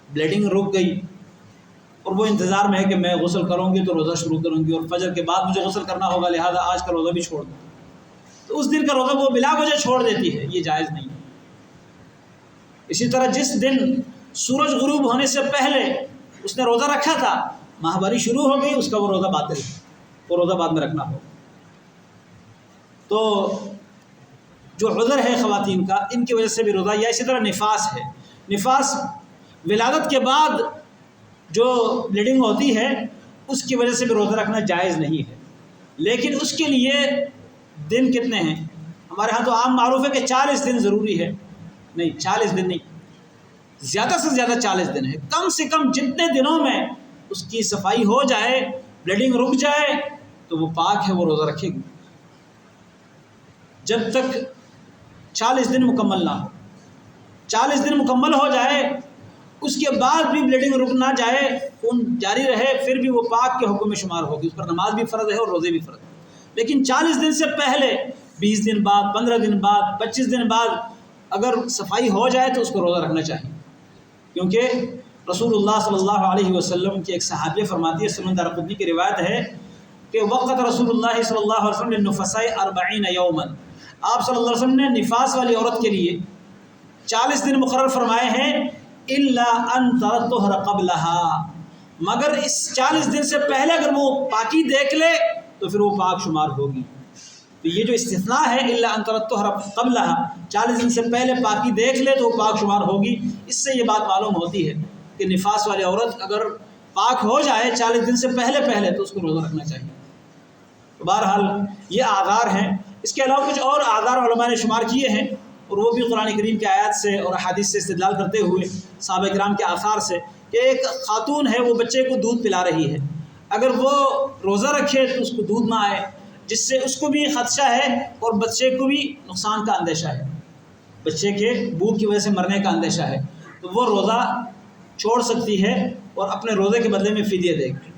بلیڈنگ رک گئی، اور وہ انتظار میں ہے کہ میں غسل کروں گی تو روزہ شروع کروں گی، اور فجر کے بعد مجھے غسل کرنا ہوگا، لہذا آج کا روزہ بھی چھوڑ دوں، تو اس دن کا روزہ وہ بلا وجہ چھوڑ دیتی ہے، یہ جائز نہیں ہے۔ اسی طرح جس دن سورج غروب ہونے سے پہلے اس نے روزہ رکھا تھا، ماہواری شروع ہو گئی، اس کا وہ روزہ باطل ہے، وہ روزہ بعد میں رکھنا ہوگا۔ تو جو عذر ہے خواتین کا، ان کی وجہ سے بھی روزہ، یا اسی طرح نفاس ہے، نفاس ولادت کے بعد جو بلیڈنگ ہوتی ہے اس کی وجہ سے بھی روزہ رکھنا جائز نہیں ہے، لیکن اس کے لیے دن کتنے ہیں؟ ہمارے ہاں تو عام معروف ہے کہ 40 دن ضروری ہے، نہیں 40 دن نہیں، زیادہ سے زیادہ 40 دن ہے، کم سے کم جتنے دنوں میں اس کی صفائی ہو جائے، بلیڈنگ رک جائے تو وہ پاک ہے، وہ روزہ رکھے گی۔ جب تک 40 دن مکمل نہ ہو، 40 دن مکمل ہو جائے، اس کے بعد بھی بلیڈنگ رک نہ جائے، خون جاری رہے، پھر بھی وہ پاک کے حکم میں شمار ہوگی، اس پر نماز بھی فرض ہے اور روزے بھی فرض ہے۔ لیکن 40 دن سے پہلے 20 دن بعد، 15 دن بعد، 25 دن بعد اگر صفائی ہو جائے تو اس کو روزہ رکھنا چاہیے، کیونکہ رسول اللہ صلی اللہ علیہ وسلم کی ایک صحابیہ فرماتی ہے، سنن دارقطنی کی روایت ہے کہ وقت رسول اللہ صلی اللہ علیہ وسلم للنفساء 40 یوما، آپ صلی اللہ علیہ وسلم نے نفاس والی عورت کے لیے 40 دن مقرر فرمائے ہیں، الا ان تطہر قبلها، مگر اس 40 دن سے پہلے اگر وہ پاکی دیکھ لے تو پھر وہ پاک شمار ہوگی۔ تو یہ جو استثناء ہے الا ان تطہر قبلها، 40 دن سے پہلے پاکی دیکھ لے تو وہ پاک شمار ہوگی، اس سے یہ بات معلوم ہوتی ہے کہ نفاس والی عورت اگر پاک ہو جائے 40 دن سے پہلے تو اس کو روزہ رکھنا چاہیے۔ تو بہرحال یہ آثار ہیں، اس کے علاوہ کچھ اور آثار علماء نے شمار کیے ہیں، اور وہ بھی قرآن کریم کی آیات سے اور احادیث سے استدلال کرتے ہوئے صحابہ کرام کے آثار سے، کہ ایک خاتون ہے وہ بچے کو دودھ پلا رہی ہے، اگر وہ روزہ رکھے تو اس کو دودھ نہ آئے، جس سے اس کو بھی خدشہ ہے اور بچے کو بھی نقصان کا اندیشہ ہے، بچے کے بھوک کی وجہ سے مرنے کا اندیشہ ہے، تو وہ روزہ چھوڑ سکتی ہے اور اپنے روزے کے بدلے میں فدیہ دے گی۔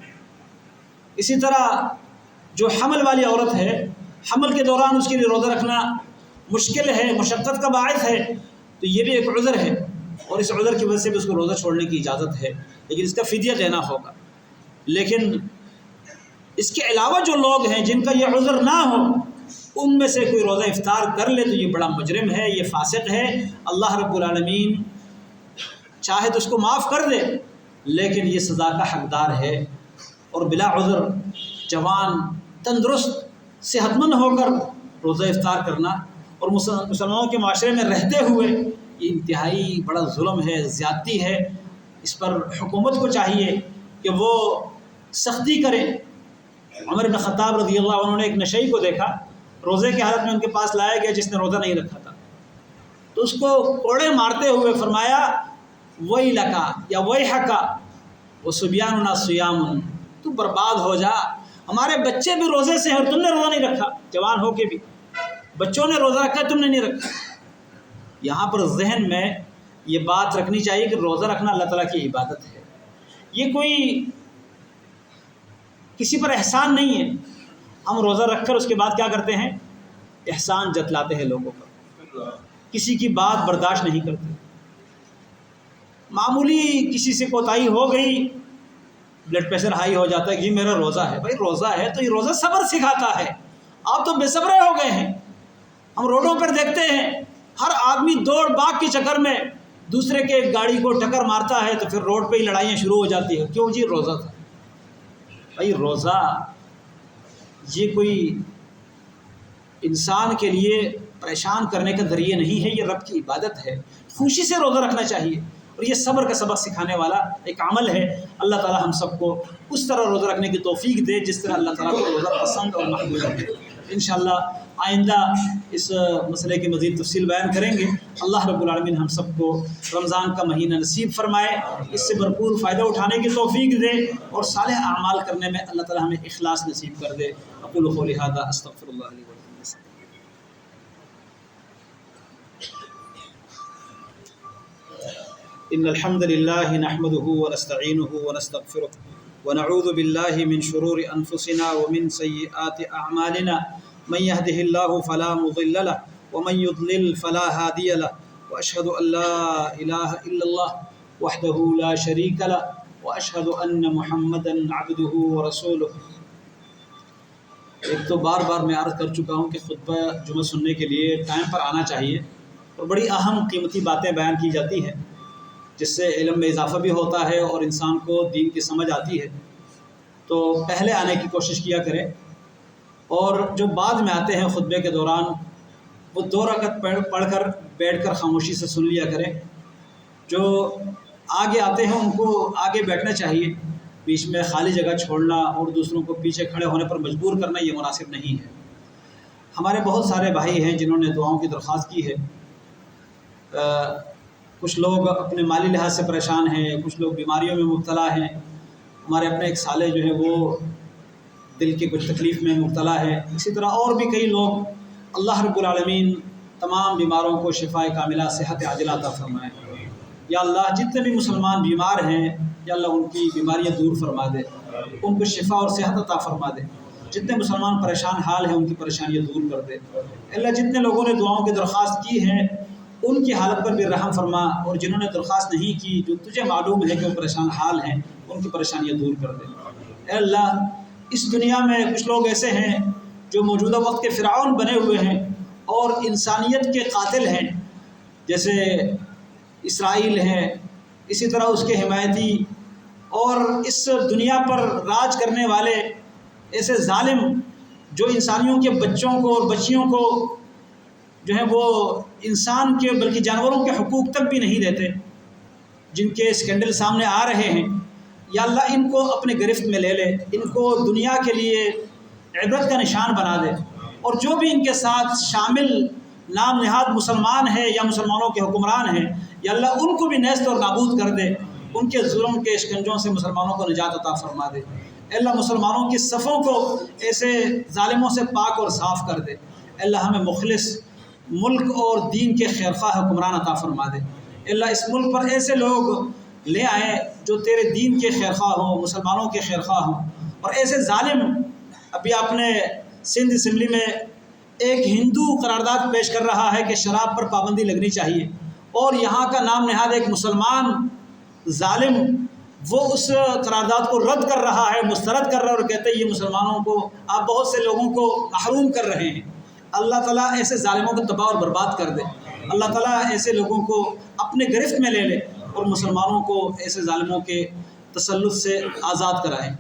اسی طرح جو حمل والی عورت ہے، حمل کے دوران اس کے لیے روزہ رکھنا مشکل ہے، مشقت کا باعث ہے، تو یہ بھی ایک عذر ہے، اور اس عذر کی وجہ سے بھی اس کو روزہ چھوڑنے کی اجازت ہے، لیکن اس کا فدیہ دینا ہوگا۔ لیکن اس کے علاوہ جو لوگ ہیں جن کا یہ عذر نہ ہو، ان میں سے کوئی روزہ افطار کر لے تو یہ بڑا مجرم ہے، یہ فاسق ہے، اللہ رب العالمین چاہے تو اس کو معاف کر دے، لیکن یہ سزا کا حقدار ہے۔ اور بلا عذر جوان تندرست صحت مند ہو کر روزہ افطار کرنا اور مسلمانوں کے معاشرے میں رہتے ہوئے یہ انتہائی بڑا ظلم ہے، زیادتی ہے، اس پر حکومت کو چاہیے کہ وہ سختی کرے۔ عمر بن خطاب رضی اللہ عنہ نے ایک نشئی کو دیکھا، روزے کی حالت میں ان کے پاس لایا گیا جس نے روزہ نہیں رکھا تھا، تو اس کو کوڑے مارتے ہوئے فرمایا ویلکا یا ویحکا وصبیاننا صیام، تو برباد ہو جا، ہمارے بچے بھی روزے سے ہیں اور تم نے روزہ نہیں رکھا، جوان ہو کے بھی بچوں نے روزہ رکھا تم نے نہیں رکھا۔ یہاں پر ذہن میں یہ بات رکھنی چاہیے کہ روزہ رکھنا اللہ تعالیٰ کی عبادت ہے، یہ کوئی کسی پر احسان نہیں ہے۔ ہم روزہ رکھ کر اس کے بعد کیا کرتے ہیں؟ احسان جتلاتے ہیں لوگوں پر، کسی کی بات برداشت نہیں کرتے، معمولی کسی سے کوتاہی ہو گئی بلڈ پریشر ہائی ہو جاتا ہے کہ میرا روزہ ہے، بھائی روزہ ہے تو یہ روزہ صبر سکھاتا ہے، آپ تو بے صبرے ہو گئے ہیں۔ ہم روڈوں پر دیکھتے ہیں ہر آدمی دوڑ بھاگ کے چکر میں دوسرے کے گاڑی کو ٹکر مارتا ہے، تو پھر روڈ پہ ہی لڑائیاں شروع ہو جاتی ہیں، کیوں جی روزہ تھا۔ بھائی روزہ یہ کوئی انسان کے لیے پریشان کرنے کا ذریعہ نہیں ہے، یہ رب کی عبادت ہے، خوشی سے روزہ رکھنا چاہیے، اور یہ صبر کا سبق سکھانے والا ایک عمل ہے۔ اللہ تعالی ہم سب کو اس طرح روزہ رکھنے کی توفیق دے جس طرح اللہ تعالیٰ کو روزہ پسند اور محبوب ہے۔ انشاءاللہ آئندہ اس مسئلے کی مزید تفصیل بیان کریں گے۔ اللہ رب العالمین ہم سب کو رمضان کا مہینہ نصیب فرمائے، اس سے بھرپور فائدہ اٹھانے کی توفیق دے، اور صالح اعمال کرنے میں اللہ تعالیٰ ہمیں اخلاص نصیب کر دے۔ اقول قولی ھذا استغفر اللہ لی ولکم۔ ان الحمد لله نحمده ونستعينه ونستغفره ونعوذ بالله من شرور انفسنا ومن سيئات اعمالنا، من يهده الله فلا مضل له ومن يضلل فلا هادي له، واشهد ان لا اله الا الله وحده لا شريك له واشهد ان محمدا عبده ورسوله۔ ایک تو بار بار میں عرض کر چکا ہوں کہ خطبہ جمعہ سننے کے لیے ٹائم پر آنا چاہیے، اور بڑی اہم قیمتی باتیں بیان کی جاتی ہیں جس سے علم میں اضافہ بھی ہوتا ہے اور انسان کو دین کی سمجھ آتی ہے، تو پہلے آنے کی کوشش کیا کریں، اور جو بعد میں آتے ہیں خطبے کے دوران وہ 2 رکعت پڑھ کر بیٹھ کر خاموشی سے سن لیا کریں۔ جو آگے آتے ہیں ان کو آگے بیٹھنا چاہیے، بیچ میں خالی جگہ چھوڑنا اور دوسروں کو پیچھے کھڑے ہونے پر مجبور کرنا یہ مناسب نہیں ہے۔ ہمارے بہت سارے بھائی ہیں جنہوں نے دعاؤں کی درخواست کی ہے، کچھ لوگ اپنے مالی لحاظ سے پریشان ہیں، کچھ لوگ بیماریوں میں مبتلا ہیں، ہمارے اپنے ایک سالے جو ہے وہ دل کی کچھ تکلیف میں مبتلا ہے، اسی طرح اور بھی کئی لوگ۔ اللہ رب العالمین تمام بیماروں کو شفاء کاملہ صحت عاجلہ عطا فرمائے۔ یا اللہ جتنے بھی مسلمان بیمار ہیں یا اللہ ان کی بیماریاں دور فرما دے، ان کو شفاء اور صحت عطا فرما دے، جتنے مسلمان پریشان حال ہیں ان کی پریشانیاں دور کر دے۔ اللہ جتنے لوگوں نے دعاؤں کی درخواست کی ہیں ان کی حالت پر بھی رحم فرما، اور جنہوں نے درخواست نہیں کی، جو تجھے معلوم ہے کہ وہ پریشان حال ہیں، ان کی پریشانیاں دور کر دے۔ اے اللہ، اس دنیا میں کچھ لوگ ایسے ہیں جو موجودہ وقت کے فرعون بنے ہوئے ہیں اور انسانیت کے قاتل ہیں، جیسے اسرائیل ہے، اسی طرح اس کے حمایتی، اور اس دنیا پر راج کرنے والے ایسے ظالم جو انسانیوں کے بچوں کو اور بچیوں کو جو ہے وہ انسان کے بلکہ جانوروں کے حقوق تک بھی نہیں دیتے، جن کے اسکینڈل سامنے آ رہے ہیں، یا اللہ ان کو اپنے گرفت میں لے لے، ان کو دنیا کے لیے عبرت کا نشان بنا دے، اور جو بھی ان کے ساتھ شامل نام نہاد مسلمان ہیں یا مسلمانوں کے حکمران ہیں، یا اللہ ان کو بھی نیست اور نابود کر دے، ان کے ظلم کے شکنجوں سے مسلمانوں کو نجات عطا فرما دے۔ اے اللہ، مسلمانوں کی صفوں کو ایسے ظالموں سے پاک اور صاف کر دے۔ اے اللہ، ہمیں مخلص ملک اور دین کے خیرخواہ حکمران عطا فرما دے۔ اے اللہ، اس ملک پر ایسے لوگ لے آئیں جو تیرے دین کے خیرخواہ ہوں، مسلمانوں کے خیرخواہ ہوں، اور ایسے ظالم، ابھی آپ نے سندھ اسمبلی میں ایک ہندو قرارداد پیش کر رہا ہے کہ شراب پر پابندی لگنی چاہیے، اور یہاں کا نام نہاد ایک مسلمان ظالم وہ اس قرارداد کو رد کر رہا ہے، مسترد کر رہا ہے، اور کہتے ہیں یہ مسلمانوں کو، آپ بہت سے لوگوں کو محروم کر رہے ہیں۔ اللہ تعالیٰ ایسے ظالموں کو تباہ اور برباد کر دے۔ اللہ تعالیٰ ایسے لوگوں کو اپنے گرفت میں لے لے، اور مسلمانوں کو ایسے ظالموں کے تسلط سے آزاد کرائے۔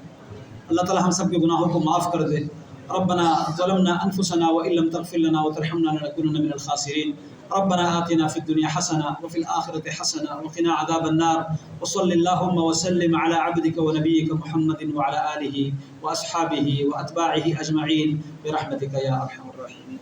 اللہ تعالیٰ ہم سب کے گناہوں کو معاف کر دے۔ ربنا ظلمنا انفسنا وان لم تغفر لنا وترحمنا لنكونن من الخاسرين۔ ربنا آتنا في الدنيا حسنة وفي الآخرة حسنة وقنا عذاب النار، وصل اللهم وسلم على عبدك ونبيك محمد وعلى آله وأصحابه وأتباعه أجمعين برحمتك يا أرحم الراحمين۔